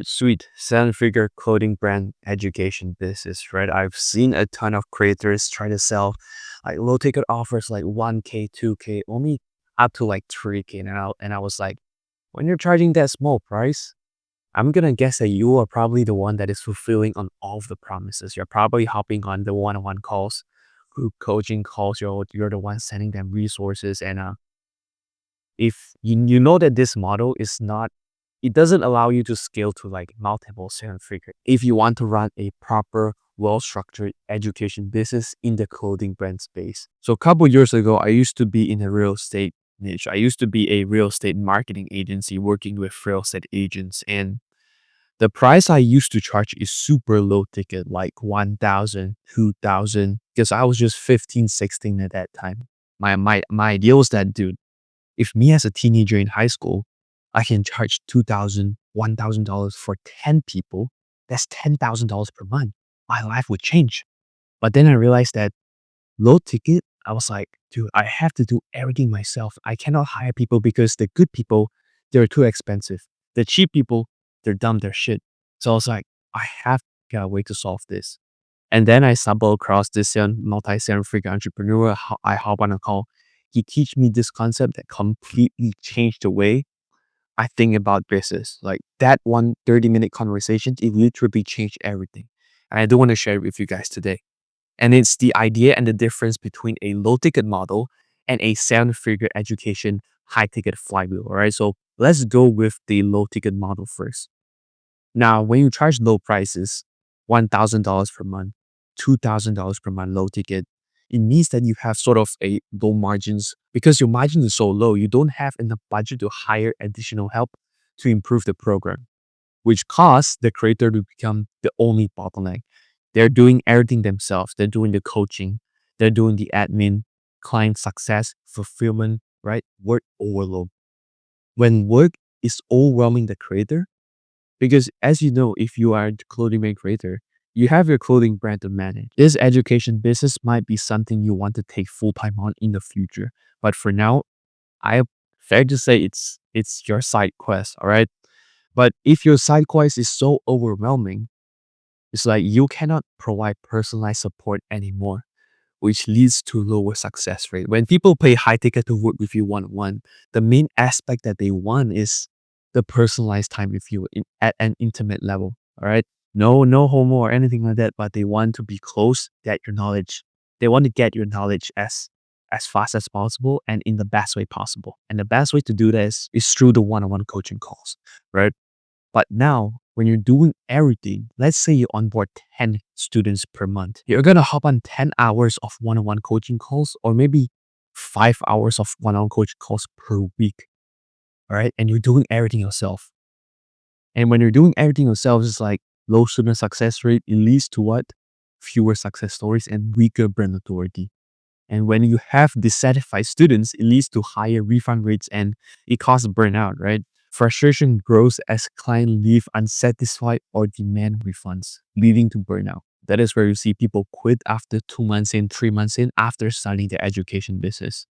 Sweet seven-figure clothing brand education business, right? I've seen a ton of creators try to sell like low ticket offers like 1K, 2K, only up to like 3K. And I was like, when you're charging that small price, I'm gonna guess that you are probably the one that is fulfilling on all of the promises. You're probably hopping on the one-on-one calls, group coaching calls. You're the one sending them resources. And if you know that this model is not, it doesn't allow you to scale to like multiple seven figure if you want to run a proper well-structured education business in the clothing brand space. So a couple years ago, I used to be in a real estate niche. I used to be a real estate marketing agency working with real estate agents, and the price I used to charge is super low ticket, like 1,000, 2,000, because I was just 15, 16 at that time. My idea was that, dude, if me as a teenager in high school, I can charge $2,000, $1,000 for 10 people, that's $10,000 per month. My life would change. But then I realized that low ticket, I was like, dude, I have to do everything myself. I cannot hire people because the good people, they're too expensive. The cheap people, they're dumb, they're shit. So I was like, I have to get a way to solve this. And then I stumbled across this young multi-seven figure entrepreneur. I hop on a call. He teach me this concept that completely changed the way I think about business. Like that one 30-minute conversation, it literally changed everything. And I do want to share it with you guys today. And it's the idea and the difference between a low ticket model and a seven figure education high ticket flywheel. All right. So let's go with the low ticket model first. Now, when you charge low prices, $1,000 per month, $2,000 per month low ticket, it means that you have sort of a low margins because your margin is so low, you don't have enough budget to hire additional help to improve the program, which causes the creator to become the only bottleneck. They're doing everything themselves. They're doing the coaching, they're doing the admin, client success, fulfillment, right? Work overload. When work is overwhelming the creator, because as you know, if you are a clothing brand creator, you have your clothing brand to manage. This education business might be something you want to take full time on in the future. But for now, I fair to say it's your side quest, all right? But if your side quest is so overwhelming, it's like you cannot provide personalized support anymore, which leads to lower success rate. When people pay high ticket to work with you one-on-one, the main aspect that they want is the personalized time with you at an intimate level. All right. No homo or anything like that, but they want to be close, get your knowledge. They want to get your knowledge as fast as possible and in the best way possible. And the best way to do this is through the one-on-one coaching calls, right? But now, when you're doing everything, let's say you onboard 10 students per month, you're going to hop on 10 hours of one-on-one coaching calls or maybe 5 hours of one-on-one coaching calls per week. All right. And you're doing everything yourself. And when you're doing everything yourself, it's like low student success rate. It leads to what? Fewer success stories and weaker brand authority. And when you have dissatisfied students, it leads to higher refund rates and it causes burnout, right? Frustration grows as clients leave unsatisfied or demand refunds, leading to burnout. That is where you see people quit after 2 months in, 3 months in, after starting their education business.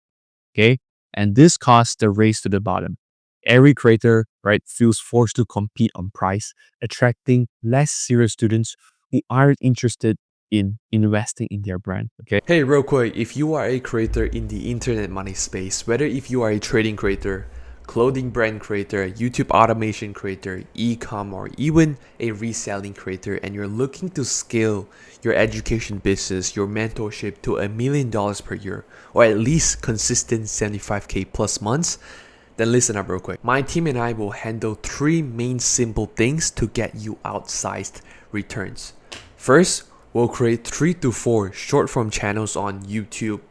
Okay. And this causes the race to the bottom. Every creator, right, feels forced to compete on price, attracting less serious students who aren't interested in investing in their brand. Okay. Hey, real quick, if you are a creator in the internet money space, whether if you are a trading creator, clothing brand creator, YouTube automation creator, e-com, or even a reselling creator, and you're looking to scale your education business, your mentorship to $1 million per year, or at least consistent 75K plus months, then listen up real quick. My team and I will handle 3 main simple things to get you outsized returns. First, we'll create 3 to 4 short form channels on YouTube,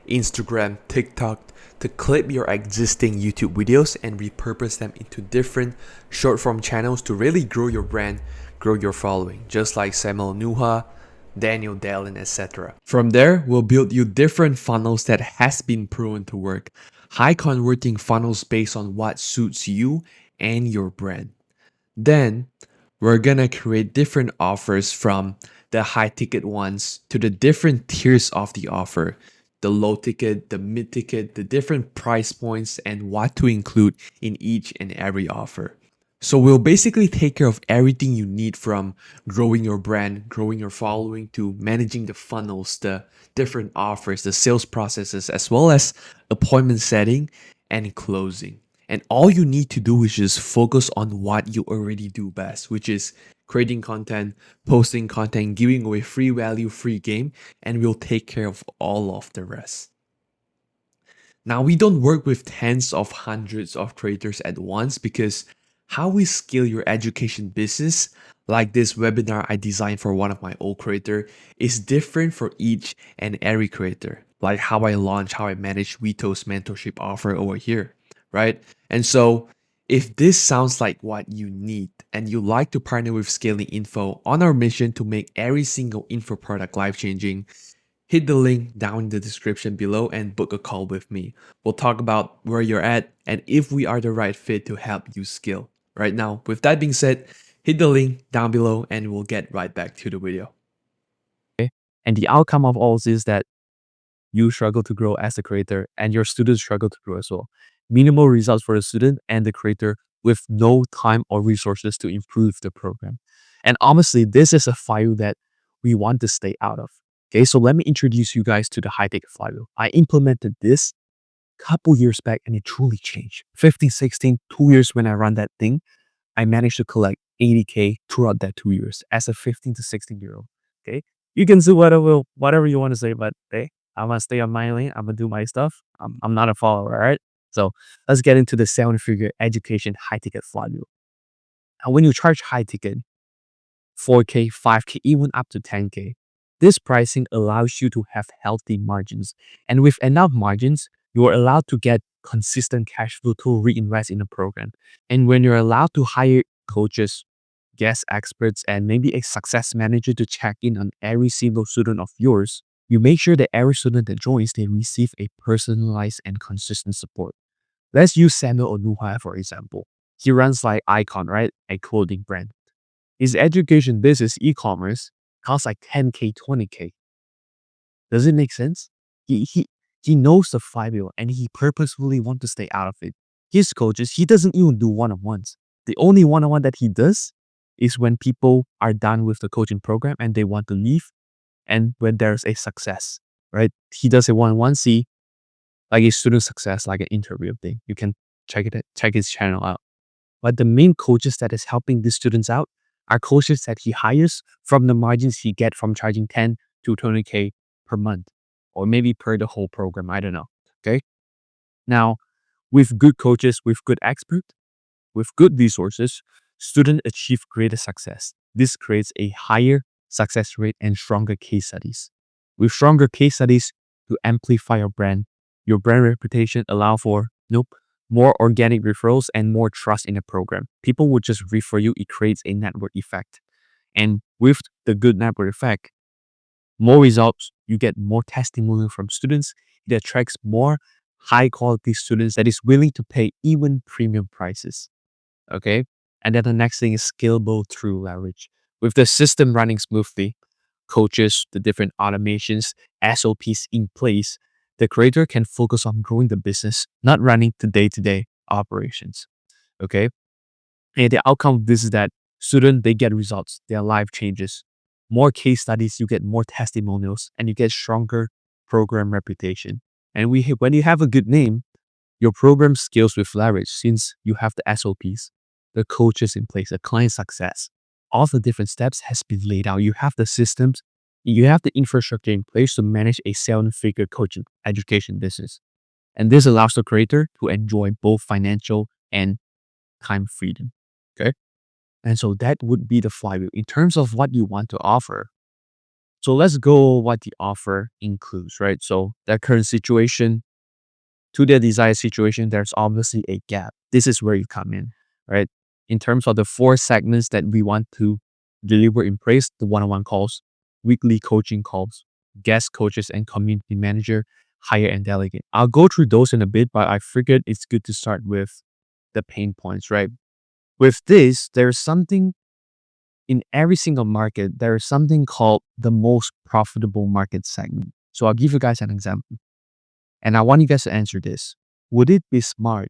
Instagram, TikTok to clip your existing YouTube videos and repurpose them into different short form channels to really grow your brand, grow your following, just like Samuel Nuha, Daniel Dallin, etc. From there, we'll build you different funnels that has been proven to work. High converting funnels based on what suits you and your brand. Then we're gonna create different offers from the high ticket ones to the different tiers of the offer. The low ticket, the mid ticket, the different price points, and what to include in each and every offer. So we'll basically take care of everything you need from growing your brand, growing your following, to managing the funnels, the different offers, the sales processes, as well as appointment setting and closing. And all you need to do is just focus on what you already do best, which is creating content, posting content, giving away free value, free game, and we'll take care of all of the rest. Now, we don't work with tens of hundreds of creators at once because how we scale your education business, like this webinar I designed for one of my old creator, is different for each and every creator. Like how I launch, how I manage Vito's mentorship offer over here, right? And so, if this sounds like what you need and you like to partner with Scaling Info on our mission to make every single info product life changing, hit the link down in the description below and book a call with me. We'll talk about where you're at and if we are the right fit to help you scale. Right now, with that being said, hit the link down below and we'll get right back to the video. Okay? And the outcome of all this is that you struggle to grow as a creator and your students struggle to grow as well. Minimal results for the student and the creator with no time or resources to improve the program. And honestly, this is a flywheel that we want to stay out of. Okay, so let me introduce you guys to the high ticket flywheel. I implemented this couple years back and it truly changed. 15, 16, 2 years when I run that thing, I managed to collect 80K throughout that 2 years as a 15 to 16-year-old. Okay. You can do whatever you want to say, but hey, I'm gonna stay on my lane. I'm gonna do my stuff. I'm not a follower, all right? So let's get into the seven-figure education high ticket flywheel. And when you charge high ticket, 4K, 5K, even up to 10K. This pricing allows you to have healthy margins. And with enough margins, you are allowed to get consistent cash flow to reinvest in the program. And when you're allowed to hire coaches, guest experts, and maybe a success manager to check in on every single student of yours, you make sure that every student that joins, they receive a personalized and consistent support. Let's use Samuel Onuha for example. He runs like Icon, right? A clothing brand. His education business e-commerce costs like 10K, 20K. Does it make sense? He he he knows the flywheel and he purposefully want to stay out of it. His coaches, he doesn't even do one-on-ones. The only one-on-one that he does is when people are done with the coaching program and they want to leave and when there's a success, right? He does a one-on-one, see like a student success, like an interview thing. You can check his channel out. But the main coaches that is helping the students out are coaches that he hires from the margins he get from charging 10 to 20K per month, or maybe per the whole program. I don't know. Okay. Now, with good coaches, with good expert, with good resources, students achieve greater success. This creates a higher success rate and stronger case studies. With stronger case studies to amplify your brand reputation allow for more organic referrals and more trust in the program. People would just refer you. It creates a network effect. And with the good network effect, more results, you get more testimonial from students. It attracts more high quality students that is willing to pay even premium prices. Okay. And then the next thing is scalable through leverage. With the system running smoothly, coaches, the different automations, SOPs in place, the creator can focus on growing the business, not running the day-to-day operations. Okay. And the outcome of this is that student, they get results, their life changes. More case studies, you get more testimonials, and you get stronger program reputation. And when you have a good name, your program scales with leverage since you have the SOPs, the coaches in place, the client success. All the different steps has been laid out. You have the systems, you have the infrastructure in place to manage a seven-figure coaching education business. And this allows the creator to enjoy both financial and time freedom. Okay. And so that would be the flywheel in terms of what you want to offer. So let's go what the offer includes, right? So that current situation, to their desired situation, there's obviously a gap. This is where you come in, right? In terms of the four segments that we want to deliver in place, the one-on-one calls, weekly coaching calls, guest coaches and community manager, hire and delegate. I'll go through those in a bit, but I figured it's good to start with the pain points, right? With this, there's something in every single market, there is something called the most profitable market segment. So I'll give you guys an example. And I want you guys to answer this. Would it be smart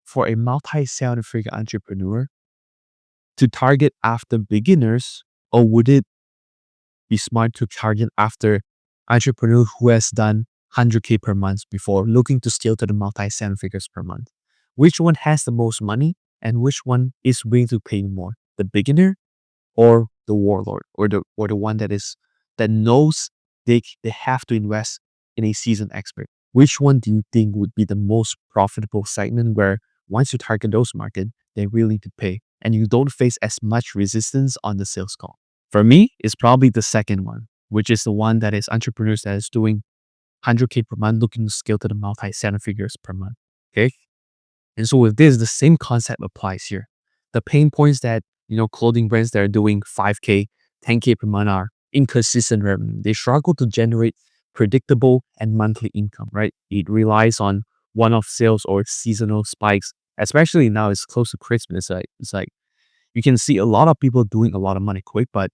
for a multi-seven figure entrepreneur to target after beginners, or would it be smart to target after entrepreneur who has done 100K per month before, looking to scale to the multi seven figures per month? Which one has the most money and which one is willing to pay more? The beginner or the warlord, or the one that knows they have to invest in a seasoned expert? Which one do you think would be the most profitable segment where once you target those market, they're willing to pay and you don't face as much resistance on the sales call? For me, it's probably the second one, which is the one that is entrepreneurs that is doing 100K per month, looking to scale to the multi seven figures per month. Okay. And so with this, the same concept applies here. The pain points that, clothing brands that are doing 5K, 10K per month are inconsistent revenue. They struggle to generate predictable and monthly income, right? It relies on one-off sales or seasonal spikes, especially now it's close to Christmas. It's like you can see a lot of people doing a lot of money quick, but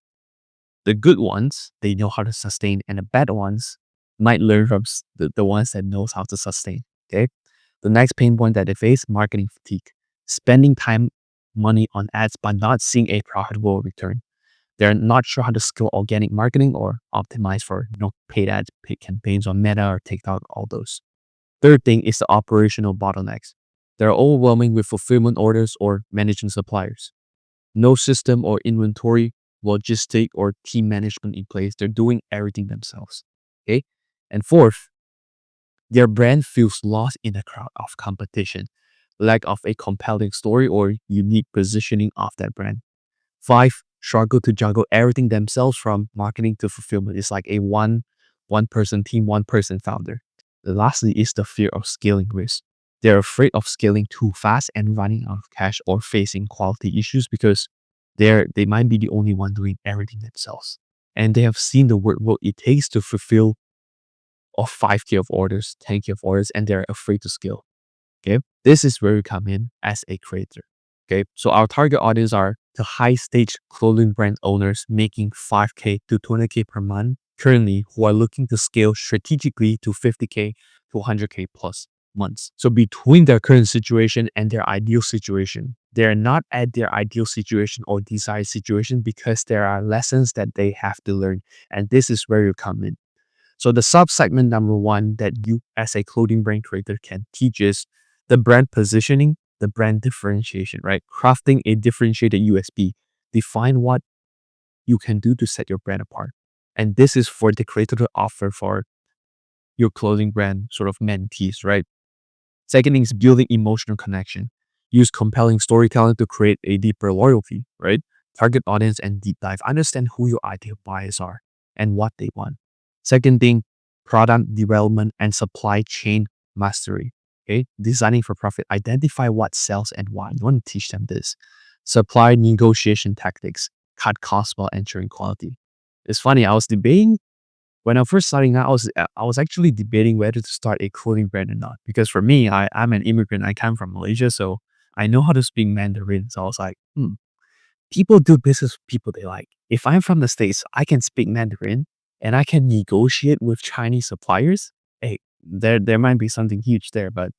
the good ones, they know how to sustain, and the bad ones might learn from the ones that knows how to sustain. Okay. The next pain point that they face, marketing fatigue. Spending time, money on ads, but not seeing a profitable return. They're not sure how to scale organic marketing or optimize for paid ads, paid campaigns on Meta or TikTok, all those. Third thing is the operational bottlenecks. They're overwhelming with fulfillment orders or managing suppliers. No system or inventory, logistic, or team management in place. They're doing everything themselves. Okay. And fourth, their brand feels lost in a crowd of competition, lack of a compelling story or unique positioning of that brand. Five, struggle to juggle everything themselves from marketing to fulfillment. It's like a one person team, one person founder. Lastly is the fear of scaling risk. They're afraid of scaling too fast and running out of cash or facing quality issues because they might be the only one doing everything themselves. And they have seen the work it takes to fulfill of 5K of orders, 10K of orders, and they're afraid to scale. Okay. This is where you come in as a creator. Okay. So our target audience are the high stage clothing brand owners making 5K to 20K per month currently, who are looking to scale strategically to 50K to 100K plus months. So between their current situation and their ideal situation, they're not at their ideal situation or desired situation because there are lessons that they have to learn. And this is where you come in. So the sub-segment number one that you as a clothing brand creator can teach is the brand positioning, the brand differentiation, right? Crafting a differentiated USP. Define what you can do to set your brand apart. And this is for the creator to offer for your clothing brand sort of mentees, right? Second thing is building emotional connection. Use compelling storytelling to create a deeper loyalty, right? Target audience and deep dive. Understand who your ideal buyers are and what they want. Second thing, product development and supply chain mastery. Okay. Designing for profit. Identify what sells and why. You want to teach them this. Supply negotiation tactics. Cut costs while ensuring quality. It's funny. I was debating when I first starting out, I was actually debating whether to start a clothing brand or not. Because for me, I'm an immigrant. I come from Malaysia, so I know how to speak Mandarin. So I was like, people do business with people they like. If I'm from the States, I can speak Mandarin and I can negotiate with Chinese suppliers. Hey, there might be something huge there, but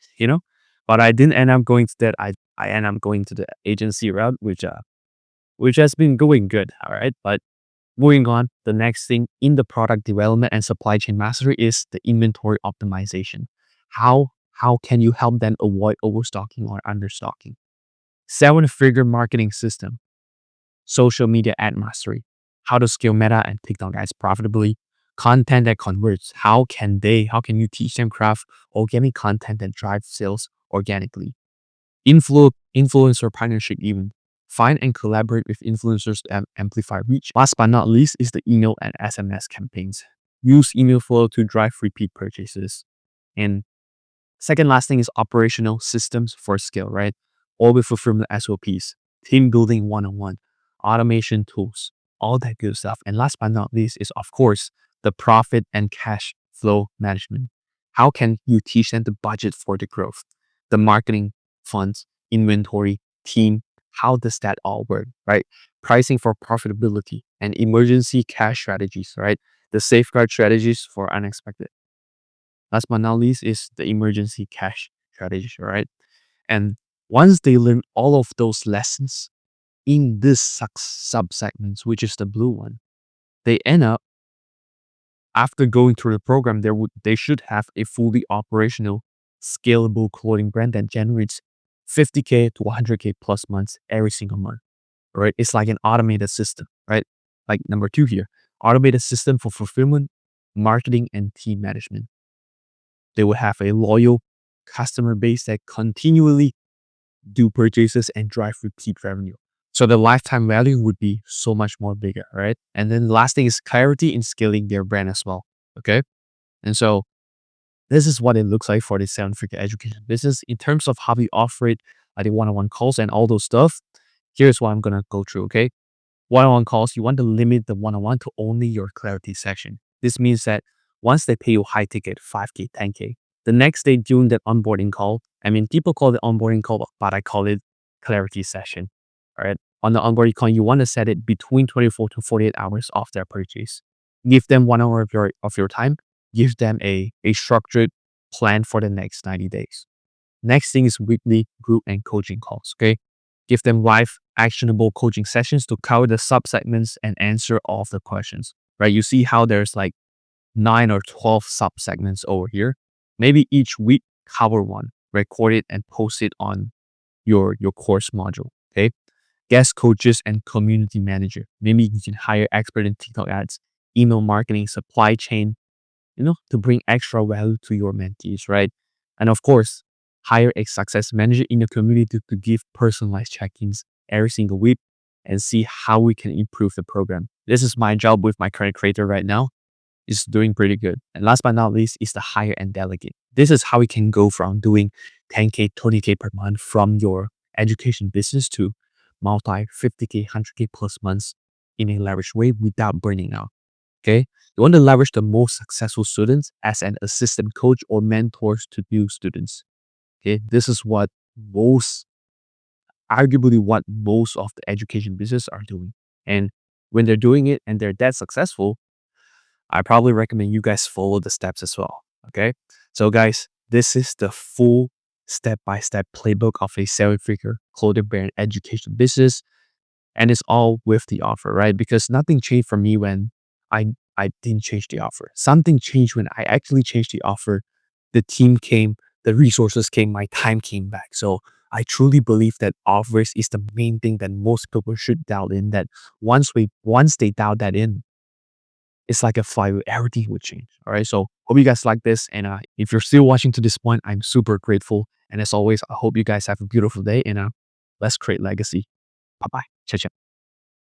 I didn't end up going to that. I end up going to the agency route, which has been going good. All right, but moving on, the next thing in the product development and supply chain mastery is the inventory optimization. How can you help them avoid overstocking or understocking? Seven-figure marketing system, social media ad mastery, how to scale Meta and TikTok ads profitably, content that converts. How can you teach them craft organic content that drives sales organically? Influencer partnership even. Find and collaborate with influencers to amplify reach. Last but not least is the email and SMS campaigns. Use email flow to drive repeat purchases. And second last thing is operational systems for scale, right? All with fulfillment SOPs, team building one-on-one, automation tools, all that good stuff. And last but not least is, of course, the profit and cash flow management. How can you teach them to budget for the growth, the marketing, funds, inventory, team? How does that all work, right? Pricing for profitability and emergency cash strategies, right? The safeguard strategies for unexpected. Last but not least is the emergency cash strategy, right? And once they learn all of those lessons, in this sub-segments, which is the blue one, they end up after going through the program, they should have a fully operational, scalable clothing brand that generates 50K to 100K plus months every single month. Right? It's like an automated system, right? Like number two here, automated system for fulfillment, marketing, and team management. They will have a loyal customer base that continually do purchases and drive repeat revenue. So the lifetime value would be so much more bigger, right? And then the last thing is clarity in scaling their brand as well. Okay. And so this is what it looks like for the seven-figure education business in terms of how we offer it, the one-on-one calls and all those stuff. Here's what I'm gonna go through. Okay. One-on-one calls, you want to limit the one-on-one to only your clarity session. This means that once they pay you high ticket, 5K, 10K, the next day during that onboarding call, I mean, people call it onboarding call, but I call it clarity session. All right. On the onboarding call, you want to set it between 24 to 48 hours of their purchase. Give them 1 hour of your time. Give them a structured plan for the next 90 days. Next thing is weekly group and coaching calls. Okay. Give them live actionable coaching sessions to cover the subsegments and answer all of the questions. Right. You see how there's like 9 or 12 subsegments over here. Maybe each week cover one, record it and post it on your course module. Okay. Guest coaches and community manager. Maybe you can hire expert in TikTok ads, email marketing, supply chain, to bring extra value to your mentees, right? And of course, hire a success manager in the community to give personalized check-ins every single week and see how we can improve the program. This is my job with my current creator right now. It's doing pretty good. And last but not least is the hire and delegate. This is how we can go from doing 10K, 20K per month from your education business to multi 50K, 100K plus months in a leveraged way without burning out. Okay. You want to leverage the most successful students as an assistant coach or mentors to new students. Okay. This is arguably what most of the education business are doing. And when they're doing it and they're that successful, I probably recommend you guys follow the steps as well. Okay. So guys, this is the full step-by-step playbook of a seven-figure clothing brand education business. And it's all with the offer, right? Because nothing changed for me when I didn't change the offer. Something changed when I actually changed the offer. The team came, the resources came, my time came back. So I truly believe that offers is the main thing that most people should dial in. That once they dial that in, it's like a flywheel. Everything would change. All right. So hope you guys like this. And if you're still watching to this point, I'm super grateful. And as always, I hope you guys have a beautiful day. And let's create legacy. Bye bye. Ciao, ciao.